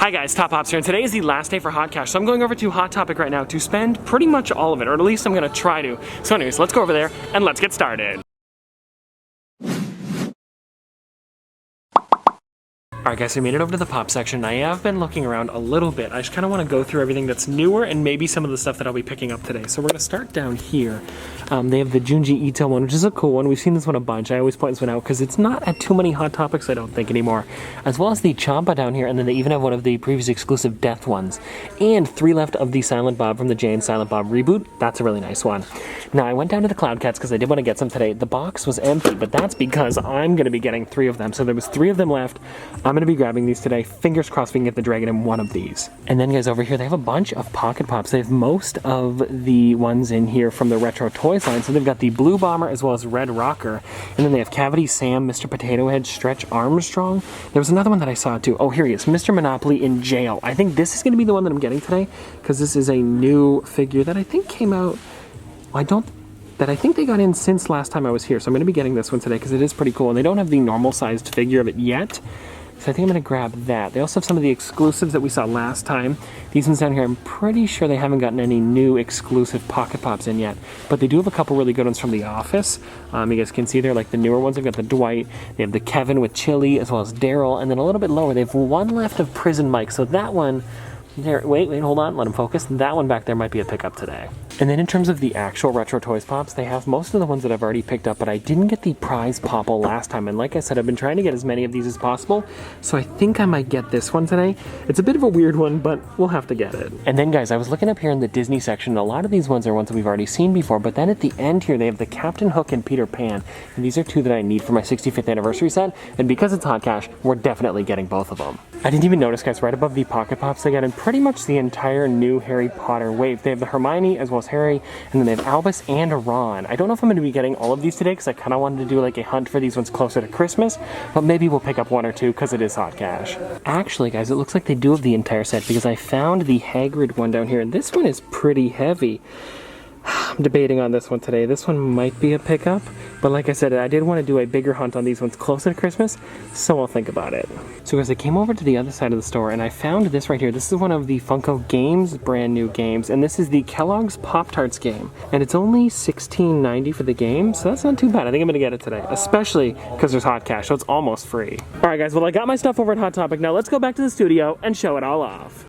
Hi guys, Top Pops here, and today is the last day for Hot Cash, so I'm going over to Hot Topic right now to spend pretty much all of it, or at least I'm gonna try to. So anyways, let's go over there and let's get started. Alright guys, so we made it over to the pop section. I have been looking around a little bit. I just kind of want to go through everything that's newer and maybe some of the stuff that I'll be picking up today. So we're going to start down here. They have the Junji Ito one, which is a cool one. We've seen this one a bunch. I always point this one out because it's not at too many Hot Topics, I don't think, anymore. As well as the Champa down here, and then they even have one of the previous exclusive Death ones. And 3 left of the Silent Bob from the Jay and Silent Bob reboot. That's a really nice one. Now, I went down to the Cloud Cats because I did want to get some today. The box was empty, but that's because I'm going to be getting 3 of them. So there was 3 of them left. I'm going to be grabbing these today. Fingers crossed we can get the dragon in one of these. And then guys, over here they have a bunch of Pocket Pops. They have most of the ones in here from the Retro Toys line. So they've got the Blue Bomber as well as Red Rocker. And then they have Cavity Sam, Mr. Potato Head, Stretch Armstrong. There was another one that I saw too. Oh, here he is, Mr. Monopoly in jail. I think this is going to be the one that I'm getting today because this is a new figure that I think came out. I think they got in since last time I was here. So I'm going to be getting this one today because it is pretty cool. And they don't have the normal sized figure of it yet. So I think I'm going to grab that. They also have some of the exclusives that we saw last time. These ones down here, I'm pretty sure they haven't gotten any new exclusive Pocket Pops in yet. But they do have a couple really good ones from The Office. You guys can see there, like the newer ones. They've got the Dwight, they have the Kevin with Chili, as well as Daryl. And then a little bit lower, they have one left of Prison Mike. So that one, there, wait, hold on, let him focus. That one back there might be a pickup today. And then in terms of the actual Retro Toys Pops, they have most of the ones that I've already picked up, but I didn't get the prize Popple last time. And like I said, I've been trying to get as many of these as possible. So I think I might get this one today. It's a bit of a weird one, but we'll have to get it. And then guys, I was looking up here in the Disney section. A lot of these ones are ones that we've already seen before, but then at the end here, they have the Captain Hook and Peter Pan. And these are 2 that I need for my 65th anniversary set. And because it's Hot Cash, we're definitely getting both of them. I didn't even notice, guys, right above the Pocket Pops, they got in pretty much the entire new Harry Potter wave. They have the Hermione as well as Harry, and then they have Albus and Ron. I don't know if I'm going to be getting all of these today because I kind of wanted to do like a hunt for these ones closer to Christmas, but maybe we'll pick up 1 or 2 because it is Hot Cash. Actually, guys, it looks like they do have the entire set because I found the Hagrid one down here, and this one is pretty heavy. I'm debating on this one today. This one might be a pickup, but like I said, I did want to do a bigger hunt on these ones closer to Christmas, so I'll think about it. So guys, I came over to the other side of the store and I found this right here. This is one of the Funko Games brand new games, and this is the Kellogg's Pop-Tarts game. And it's only $16.90 for the game, so that's not too bad. I think I'm going to get it today, especially because there's Hot Cash, so it's almost free. Alright guys, well I got my stuff over at Hot Topic. Now let's go back to the studio and show it all off.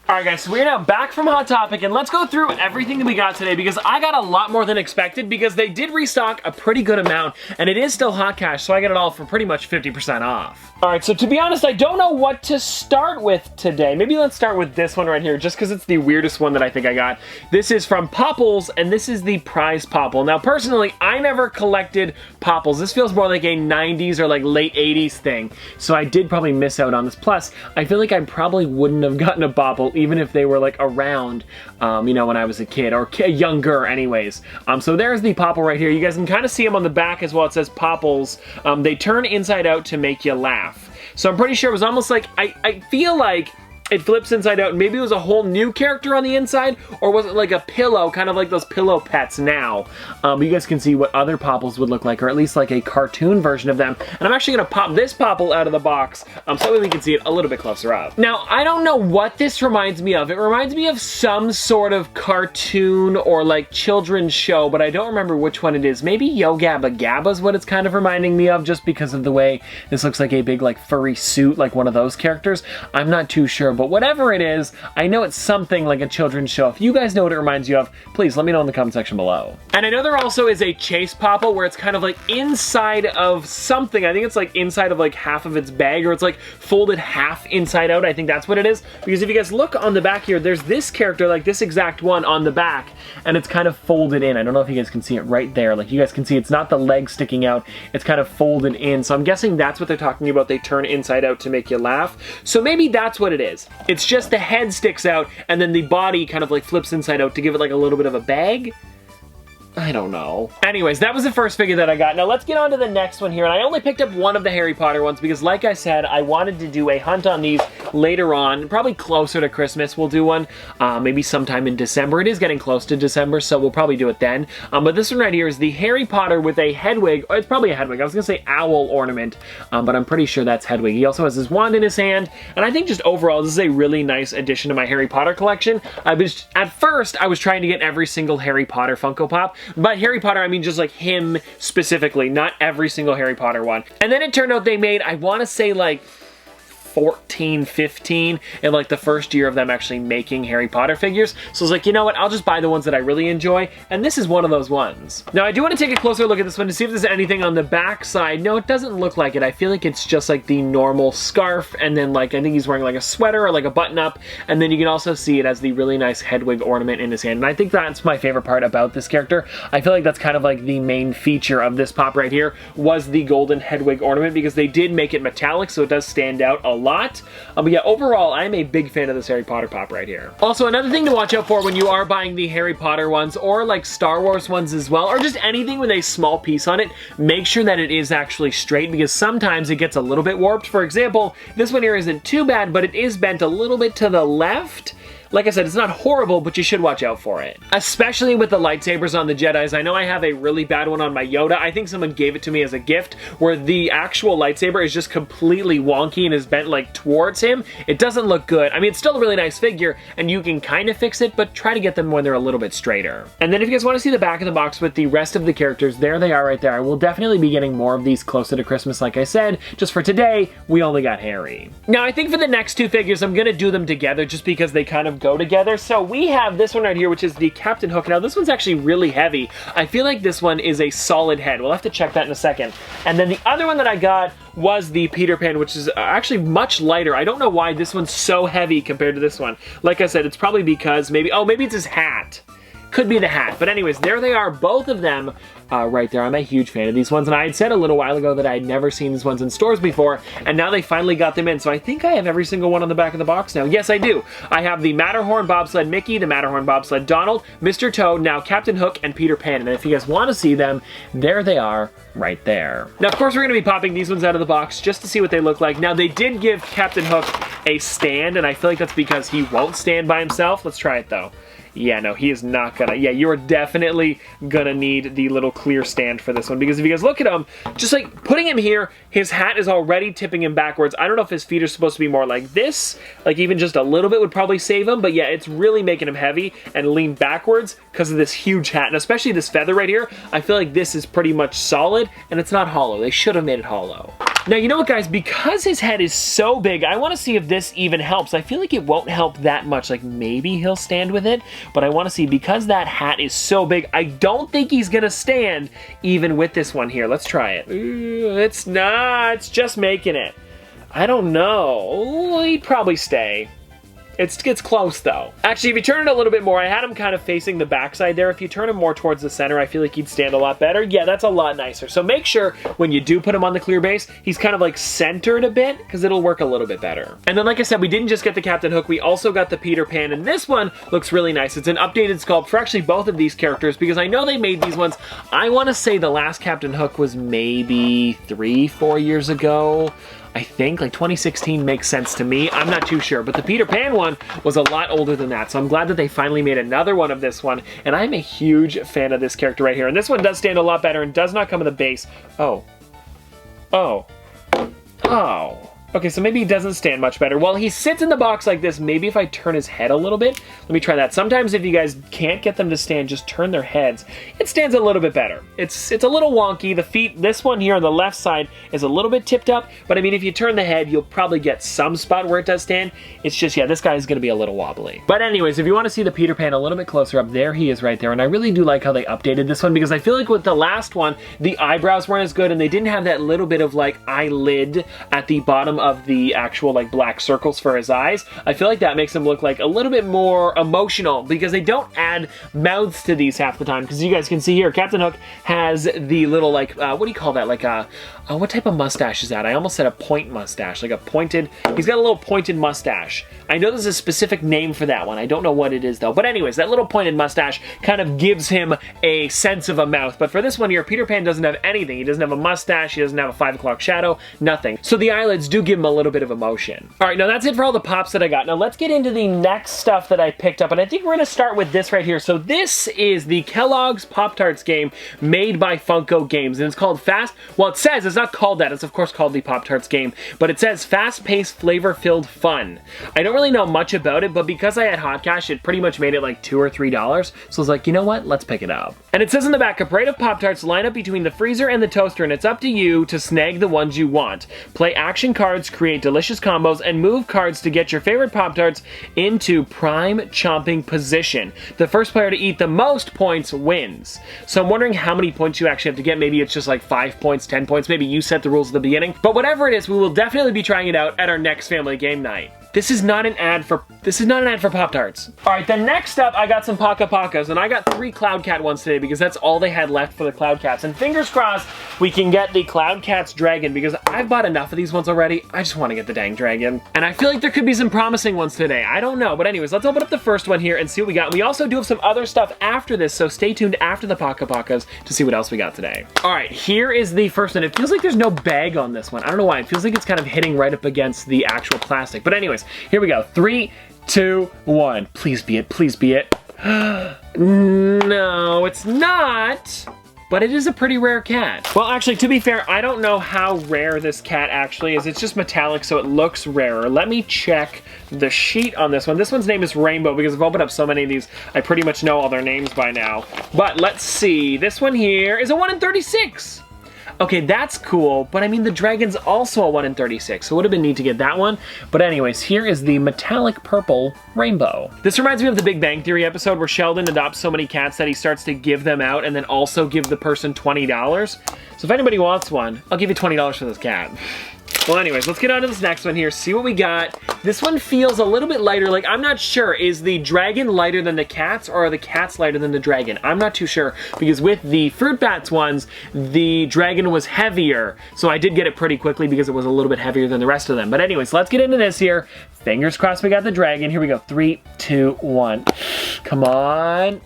Alright guys, so we're now back from Hot Topic, and let's go through everything that we got today because I got a lot more than expected because they did restock a pretty good amount, and it is still Hot Cash, so I get it all for pretty much 50% off. Alright, so to be honest, I don't know what to start with today. Maybe let's start with this one right here, just because it's the weirdest one that I think I got. This is from Popples, and this is the prize Popple. Now, personally, I never collected Popples. This feels more like a 90s or like late 80s thing, so I did probably miss out on this. Plus, I feel like I probably wouldn't have gotten a Popple even if they were like around, you know, when I was a kid, or younger anyways. So there's the Popple right here. You guys can kind of see them on the back as well. It says Popples. They turn inside out to make you laugh. So I'm pretty sure it was almost like, I feel like it flips inside out. Maybe it was a whole new character on the inside, or was it like a pillow, kind of like those pillow pets now? You guys can see what other Popples would look like, or at least like a cartoon version of them. And I'm actually gonna pop this Popple out of the box so that we can see it a little bit closer up. Now, I don't know what this reminds me of. It reminds me of some sort of cartoon or like children's show, but I don't remember which one it is. Maybe Yo Gabba Gabba is what it's kind of reminding me of, just because of the way this looks like a big like furry suit, like one of those characters. I'm not too sure, but whatever it is, I know it's something like a children's show. If you guys know what it reminds you of, please let me know in the comment section below. And I know there also is a Chase Popple where it's kind of like inside of something. I think it's like inside of like half of its bag, or it's like folded half inside out. I think that's what it is. Because if you guys look on the back here, there's this character, like this exact one on the back, and it's kind of folded in. I don't know if you guys can see it right there. Like you guys can see it's not the leg sticking out, it's kind of folded in. So I'm guessing that's what they're talking about. They turn inside out to make you laugh. So maybe that's what it is. It's just the head sticks out, and then the body kind of like flips inside out to give it like a little bit of a bag. I don't know. Anyways, that was the first figure that I got. Now let's get on to the next one here. And I only picked up one of the Harry Potter ones because, like I said, I wanted to do a hunt on these later on, probably closer to Christmas. We'll do one maybe sometime in December. It is getting close to December, so we'll probably do it then. But this one right here is the Harry Potter with a Hedwig. Oh, it's probably a Hedwig. I was going to say owl ornament, but I'm pretty sure that's Hedwig. He also has his wand in his hand. And I think just overall, this is a really nice addition to my Harry Potter collection. At first, I was trying to get every single Harry Potter Funko Pop. By Harry Potter, I mean just like him specifically, not every single Harry Potter one. And then it turned out they made, I want to say like 14, 15 in like the first year of them actually making Harry Potter figures. So I was like, you know what, I'll just buy the ones that I really enjoy, and this is one of those ones. Now I do want to take a closer look at this one to see if there's anything on the back side. No, it doesn't look like it. I feel like it's just like the normal scarf, and then like I think he's wearing like a sweater or like a button up, and then you can also see it as the really nice Hedwig ornament in his hand. And I think that's my favorite part about this character. I feel like that's kind of like the main feature of this pop right here was the golden Hedwig ornament, because they did make it metallic, so it does stand out a lot. But yeah, overall, I'm a big fan of this Harry Potter pop right here. Also, another thing to watch out for when you are buying the Harry Potter ones, or like Star Wars ones as well, or just anything with a small piece on it, make sure that it is actually straight, because sometimes it gets a little bit warped. For example, this one here isn't too bad, but it is bent a little bit to the left. Like I said, it's not horrible, but you should watch out for it. Especially with the lightsabers on the Jedis. I know I have a really bad one on my Yoda. I think someone gave it to me as a gift, where the actual lightsaber is just completely wonky and is bent like towards him. It doesn't look good. I mean, it's still a really nice figure, and you can kind of fix it, but try to get them when they're a little bit straighter. And then if you guys want to see the back of the box with the rest of the characters, there they are right there. I will definitely be getting more of these closer to Christmas, like I said. Just for today, we only got Harry. Now, I think for the next two figures, I'm going to do them together just because they kind of go together. So we have this one right here, which is the Captain Hook. Now this one's actually really heavy. I feel like this one is a solid head. We'll have to check that in a second. And then the other one that I got was the Peter Pan, which is actually much lighter. I don't know why this one's so heavy compared to this one. Like I said, it's probably because maybe it's his hat. Could be the hat. But anyways, there they are, both of them right there. I'm a huge fan of these ones, and I had said a little while ago that I had never seen these ones in stores before, and now they finally got them in. So I think I have every single one on the back of the box now. Yes, I do. I have the Matterhorn Bobsled Mickey, the Matterhorn Bobsled Donald, Mr. Toad, now Captain Hook, and Peter Pan. And if you guys want to see them, there they are right there. Now, of course, we're going to be popping these ones out of the box just to see what they look like. Now, they did give Captain Hook a stand, and I feel like that's because he won't stand by himself. Let's try it, though. Yeah, no, he is not gonna. Yeah, you are definitely gonna need the little clear stand for this one, because if you guys look at him, just like putting him here, his hat is already tipping him backwards. I don't know if his feet are supposed to be more like this, like even just a little bit would probably save him, but yeah, it's really making him heavy and lean backwards because of this huge hat, and especially this feather right here. I feel like this is pretty much solid, and it's not hollow. They should have made it hollow. Now, you know what, guys? Because his head is so big, I want to see if this even helps. I feel like it won't help that much. Like, maybe he'll stand with it, but I want to see, because that hat is so big, I don't think he's going to stand even with this one here. Let's try it. It's not. It's just making it. I don't know. He'd probably stay. It's close, though. Actually, if you turn it a little bit more, I had him kind of facing the backside there. If you turn him more towards the center, I feel like he'd stand a lot better. Yeah, that's a lot nicer. So make sure when you do put him on the clear base, he's kind of like centered a bit, because it'll work a little bit better. And then, like I said, we didn't just get the Captain Hook, we also got the Peter Pan, and this one looks really nice. It's an updated sculpt for actually both of these characters, because I know they made these ones. I want to say the last Captain Hook was maybe 3-4 years ago. I think, like 2016 makes sense to me. I'm not too sure, but the Peter Pan one was a lot older than that, so I'm glad that they finally made another one of this one, and I'm a huge fan of this character right here. And this one does stand a lot better and does not come in the base. Oh. Oh. Oh. Okay, so maybe he doesn't stand much better. Well, he sits in the box like this. Maybe if I turn his head a little bit. Let me try that. Sometimes if you guys can't get them to stand, just turn their heads. It stands a little bit better. It's a little wonky. The feet, this one here on the left side is a little bit tipped up. But I mean, if you turn the head, you'll probably get some spot where it does stand. It's just, yeah, this guy is going to be a little wobbly. But anyways, if you want to see the Peter Pan a little bit closer up, there he is right there. And I really do like how they updated this one, because I feel like with the last one, the eyebrows weren't as good, and they didn't have that little bit of like eyelid at the bottom of the actual like black circles for his eyes. I feel like that makes him look like a little bit more emotional because they don't add mouths to these half the time. Because you guys can see here, Captain Hook has the little like, what do you call that? Like a, what type of mustache is that? I almost said a point mustache, like a pointed, he's got a little pointed mustache. I know there's a specific name for that one. I don't know what it is though. But anyways, that little pointed mustache kind of gives him a sense of a mouth. But for this one here, Peter Pan doesn't have anything. He doesn't have a mustache. He doesn't have a 5 o'clock shadow. Nothing. So the eyelids do give him a little bit of emotion. All right, now that's it for all the pops that I got. Now let's get into the next stuff that I picked up. And I think we're going to start with this right here. So this is the Kellogg's Pop-Tarts game made by Funko Games. And it's called Fast. Well, it says it's not called that. It's of course called the Pop-Tarts game. But it says fast-paced, flavor-filled fun. I don't really know much about it, but because I had hot cash, it pretty much made it like $2 or $3. So I was like, you know what? Let's pick it up. And it says in the back, a parade of Pop-Tarts line up between the freezer and the toaster, and it's up to you to snag the ones you want. Play action cards, create delicious combos, and move cards to get your favorite Pop-Tarts into prime chomping position. The first player to eat the most points wins. So I'm wondering how many points you actually have to get. Maybe it's just like 5 points, 10 points. Maybe you set the rules at the beginning. But whatever it is, we will definitely be trying it out at our next family game night. This is not an ad for Pop-Tarts. All right, then next up, I got some Paka Pakas, and I got 3 Cloud Cat ones today because that's all they had left for the Cloud Cats. And fingers crossed, we can get the Cloud Cats Dragon because I've bought enough of these ones already. I just want to get the dang dragon. And I feel like there could be some promising ones today. I don't know, but anyways, let's open up the first one here and see what we got. We also do have some other stuff after this, so stay tuned after the Paka Pakas to see what else we got today. All right, here is the first one. It feels like there's no bag on this one. I don't know why. It feels like it's kind of hitting right up against the actual plastic. But anyways, here we go. 3, 2, 1. Please be it. Please be it. No, it's not. But it is a pretty rare cat. Well, actually, to be fair, I don't know how rare this cat actually is. It's just metallic, so it looks rarer. Let me check the sheet on this one. This one's name is Rainbow because I've opened up so many of these, I pretty much know all their names by now. But let's see. This one here is a 1 in 36. Okay, that's cool, but I mean, the dragon's also a 1 in 36, so it would have been neat to get that one. But anyways, here is the metallic purple Rainbow. This reminds me of the Big Bang Theory episode where Sheldon adopts so many cats that he starts to give them out and then also give the person $20. So if anybody wants one, I'll give you $20 for this cat. Well, anyways, let's get on to this next one here, see what we got. This one feels a little bit lighter. Like, I'm not sure, is the dragon lighter than the cats, or are the cats lighter than the dragon? I'm not too sure, because with the Fruit Bats ones, the dragon was heavier. So I did get it pretty quickly because it was a little bit heavier than the rest of them. But anyways, let's get into this here. Fingers crossed we got the dragon. Here we go. 3, 2, 1. Come on.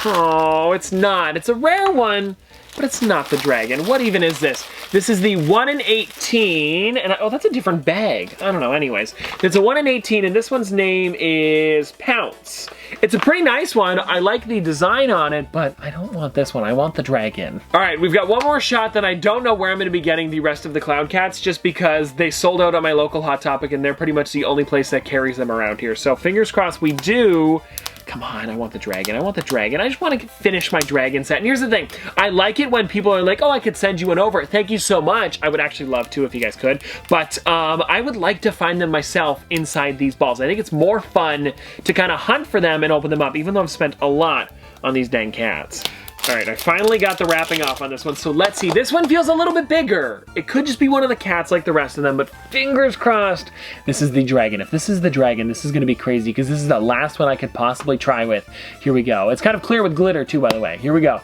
Oh, it's not. It's a rare one. But it's not the dragon. What even is this? This is the 1 in 18, and oh, that's a different bag. I don't know, anyways. It's a 1 in 18, and this one's name is Pounce. It's a pretty nice one. I like the design on it, but I don't want this one. I want the dragon. All right, we've got one more shot, then I don't know where I'm gonna be getting the rest of the Cloud Cats, just because they sold out at my local Hot Topic, and they're pretty much the only place that carries them around here. So fingers crossed we do. Come on, I want the dragon. I want the dragon. I just want to finish my dragon set. And here's the thing. I like it when people are like, oh, I could send you one over. Thank you so much. I would actually love to if you guys could. But I would like to find them myself inside these balls. I think it's more fun to kind of hunt for them and open them up, even though I've spent a lot on these dang cats. All right, I finally got the wrapping off on this one, so let's see. This one feels a little bit bigger. It could just be one of the cats like the rest of them, but fingers crossed, this is the dragon. If this is the dragon, this is gonna be crazy, because this is the last one I could possibly try with. Here we go. It's kind of clear with glitter too, by the way. Here we go.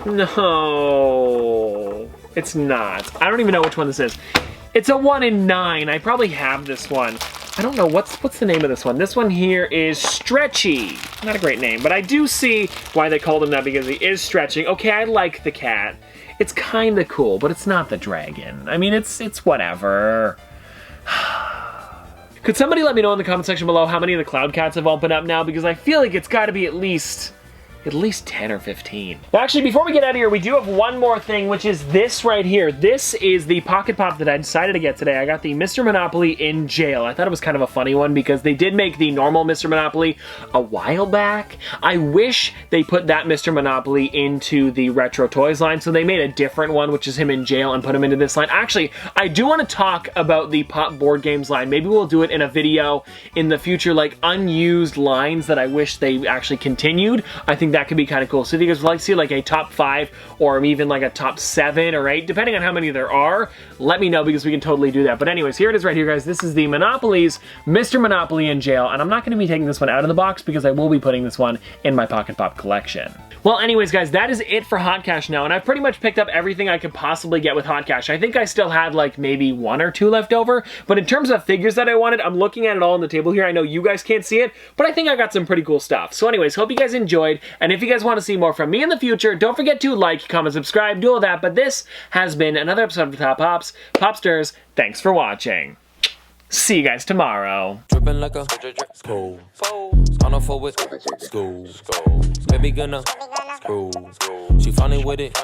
No, it's not. I don't even know which one this is. It's a 1 in 9. I probably have this one. I don't know, what's the name of this one? This one here is Stretchy. Not a great name, but I do see why they called him that, because he is stretching. Okay, I like the cat. It's kind of cool, but it's not the dragon. I mean, it's whatever. Could somebody let me know in the comment section below how many of the Cloud Cats have opened up now? Because I feel like it's got to be at least 10 or 15. Now, actually, before we get out of here, we do have one more thing, which is this right here. This is the Pocket Pop that I decided to get today. I got the Mr. Monopoly in Jail. I thought it was kind of a funny one because they did make the normal Mr. Monopoly a while back. I wish they put that Mr. Monopoly into the Retro Toys line, so they made a different one, which is him in jail, and put him into this line. Actually, I do want to talk about the Pop Board Games line. Maybe we'll do it in a video in the future, like unused lines that I wish they actually continued. I think that could be kind of cool. So if you guys would like to see like a top 5 or even like a top 7 or 8, depending on how many there are, let me know because we can totally do that. But anyways, here it is right here, guys. This is the Monopoly's Mr. Monopoly in Jail, and I'm not going to be taking this one out of the box because I will be putting this one in my Pocket Pop collection. Well, anyways, guys, that is it for Hot Cash now, and I've pretty much picked up everything I could possibly get with Hot Cash. I think I still had like maybe 1 or 2 left over, but in terms of figures that I wanted, I'm looking at it all on the table here. I know you guys can't see it, but I think I got some pretty cool stuff. So anyways, hope you guys enjoyed, and if you guys want to see more from me in the future, don't forget to like, comment, subscribe, do all that. But this has been another episode of the Top Pops. Popsters, thanks for watching. See you guys tomorrow. Dripping like a school. On a forward school. Baby gonna screw. She funny with it.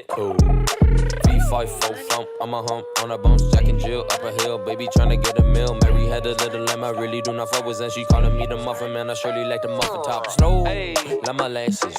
Cool. V5 full thump. I'm a hump on a bounce. Jack and Jill up a hill. Baby tryna get a meal. Mary had a little lamb. I really do not fuck with. And she calling me the muffin man. I surely like the muffin top. Snow. Like my lashes.